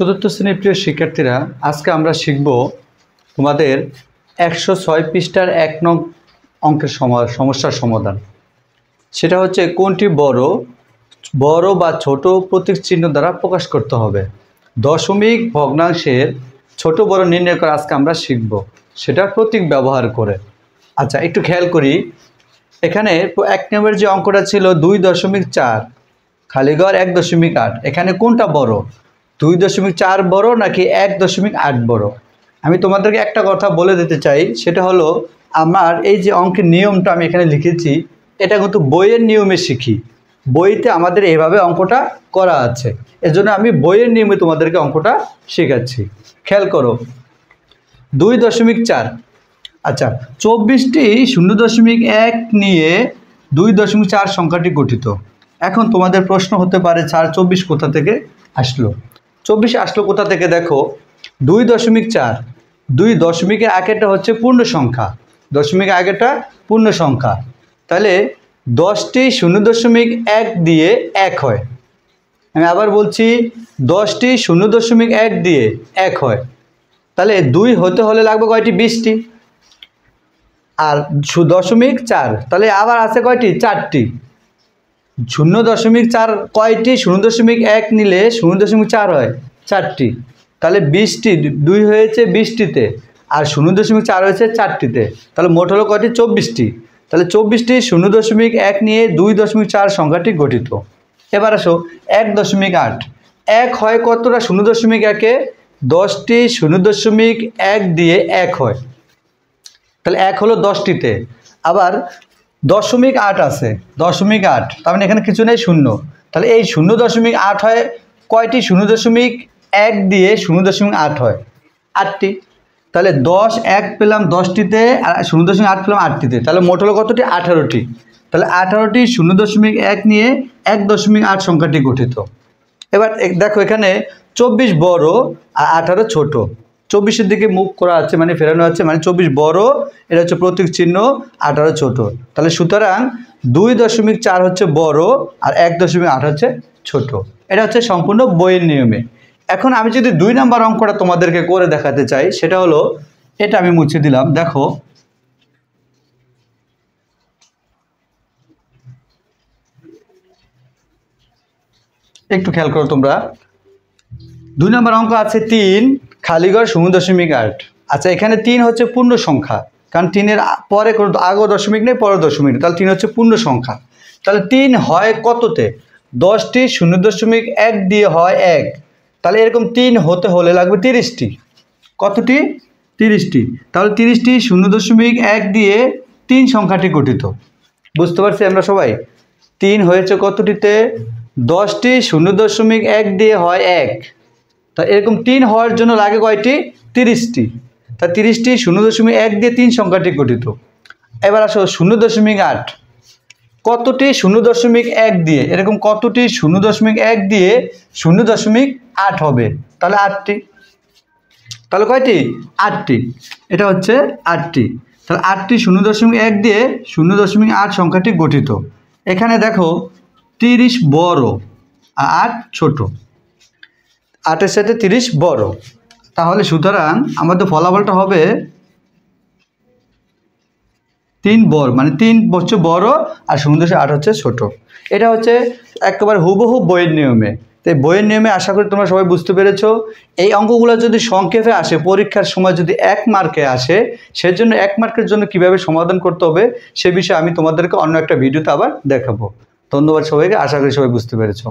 চতুর্থ শ্রেণীর প্রিয় শিক্ষার্থীরা, আজকে আমরা শিখব তোমাদের 106 পৃষ্ঠার 1 নং অঙ্কের সমস্যার সমাধান। সেটা হচ্ছে কোনটি বড় বা ছোট প্রতীক চিহ্ন দ্বারা প্রকাশ করতে হবে। দশমিক ভগ্নাংশের ছোট বড় নির্ণয় করে আজকে আমরা শিখব, সেটার প্রতীক ব্যবহার করে। আচ্ছা, একটু খেয়াল করি। এখানে 1 নম্বরের যে অঙ্কটা ছিল 2.4 খালিঘর 1.8, এখানে কোনটা বড়? 2.4 বড় নাকি 1.8 বড়? আমি তোমাদেরকে একটা কথা বলে দিতে চাই, সেটা হলো আমার এই যে অঙ্কের নিয়মটা আমি এখানে লিখেছি, এটা কিন্তু বইয়ের নিয়মে শিখি। বইতে আমাদের এইভাবে অঙ্কটা করা আছে, এজন্য আমি বইয়ের নিয়মে তোমাদেরকে অঙ্কটা শেখাচ্ছি। খেয়াল করো, 2.4। আচ্ছা, 24টি 0.1 নিয়ে 2.4 সংখ্যাটি গঠিত। এখন তোমাদের প্রশ্ন হতে পারে, 24 কোথা থেকে আসলো? 24 আসলো কোথা থেকে? দেখো, 2.4, 2 দশমিকের আগেটা হচ্ছে পূর্ণ সংখ্যা, দশমিকের আগেটা পূর্ণ সংখ্যা, তাহলে 10টি 0.1 দিয়ে 1 হয়। আমি আবার বলছি, 10টি 0.1 দিয়ে 1 হয়, তাহলে 2 হতে হলে লাগবে কয়টি? 20টি। আর 0.4, তাহলে আবার আছে কয়টি? 4টি। 0.4 কয়টি? 0.1 নিলে 0.4 হয় 4টি, তাহলে 20টি, 2 হয়েছে 20টিতে, আর 0.4 হয়েছে 4টিতে, তাহলে মোট হলো কয়টি? 24টি। তাহলে 24টি 0.1 নিয়ে 2.4 সংখ্যাটি গঠিত। এবার আসো 1.8। 1 হয় কতটা 0.1-এ? 10টি 0.1 দিয়ে 1 হয়, তাহলে 1 হলো 10টিতে। আবার 0.8 আছে, 0.8, তার মানে এখানে কিছু নেই, 0। তাহলে এই 0.8 হয় কয়টি? 0.1 দিয়ে 0.8 হয় 8টি। তাহলে 1 পেলাম 10টিতে, আর 0.8 পেলাম 8টিতে, তাহলে মোট হলো কতটি? 18টি। তাহলে 18টি 0.1 নিয়ে 1.8 সংখ্যাটি গঠিত। এবার দেখো, এখানে 24 বড় আর 18 ছোট। 24-এর দিকে মুখ করা আছে, মানে ফেরানো আছে, মানে 24 বড়, এটা হচ্ছে প্রতীক চিহ্ন, 18 ছোট। তাহলে সুতরাং 2.4 হচ্ছে বড় আর 1.8 হচ্ছে ছোট। এটা হচ্ছে সম্পূর্ণ বইয়ের নিয়মে। এখন আমি যদি 2 নম্বর অঙ্কটা তোমাদেরকে করে দেখাতে চাই, সেটা হলো এটা, আমি মুছে দিলাম। দেখো, একটু খেয়াল করো তোমরা। 2 নম্বর অঙ্ক আছে 3 খালিঘর 0.8। আচ্ছা, এখানে 3 হচ্ছে পূর্ণ সংখ্যা, কারণ 3-এর পরে কোনো আগেও দশমিক নেই, পরে দশমিক নেই, তাহলে 3 হচ্ছে পূর্ণ সংখ্যা। তাহলে 3 হয় কততে? 10টি 0.1 দিয়ে হয় 1, তাহলে এরকম 3 হতে হলে লাগবে 30টি। কতটি? 30টি। তাহলে 30টি 0.1 দিয়ে 3 সংখ্যাটি গঠিত। বুঝতে পারছি আমরা সবাই? 3 হয়েছে কতটিতে? 10টি 0.1 দিয়ে হয় 1, তা এরকম 3 হওয়ার জন্য লাগে কয়টি? 30টি। তা 30টি 0.1 দিয়ে 3 সংখ্যাটি গঠিত। এবার আসো 0.8, কতটি 0.1 দিয়ে? এরকম কতটি 0.1 দিয়ে 0.8 হবে? তাহলে 8টি। তাহলে কয়টি? 8টি। এটা হচ্ছে 8টি। তাহলে 8টি 0.1 দিয়ে 0.8 সংখ্যাটি গঠিত। এখানে দেখো, 30 বড় আর 8 ছোট, 8-এর সাথে 30 বড়, তাহলে সুতরাং আমাদের ফলাফলটা হবে 3 বড়, মানে 3 হচ্ছে বড় আর 0.8 হচ্ছে ছোট। এটা হচ্ছে একেবারে হুবহু বইয়ের নিয়মে। তাই বইয়ের নিয়মে আশা করি তোমরা সবাই বুঝতে পেরেছো। এই অঙ্কগুলো যদি সংক্ষেপে আসে, পরীক্ষার সময় যদি 1 মার্কে আসে, সেজন্য 1 মার্কের জন্য কিভাবে সমাধান করতে হবে সে বিষয়ে আমি তোমাদেরকে অন্য একটা ভিডিওতে আবার দেখাবো। ধন্যবাদ সবাইকে, আশা করি সবাই বুঝতে পেরেছো।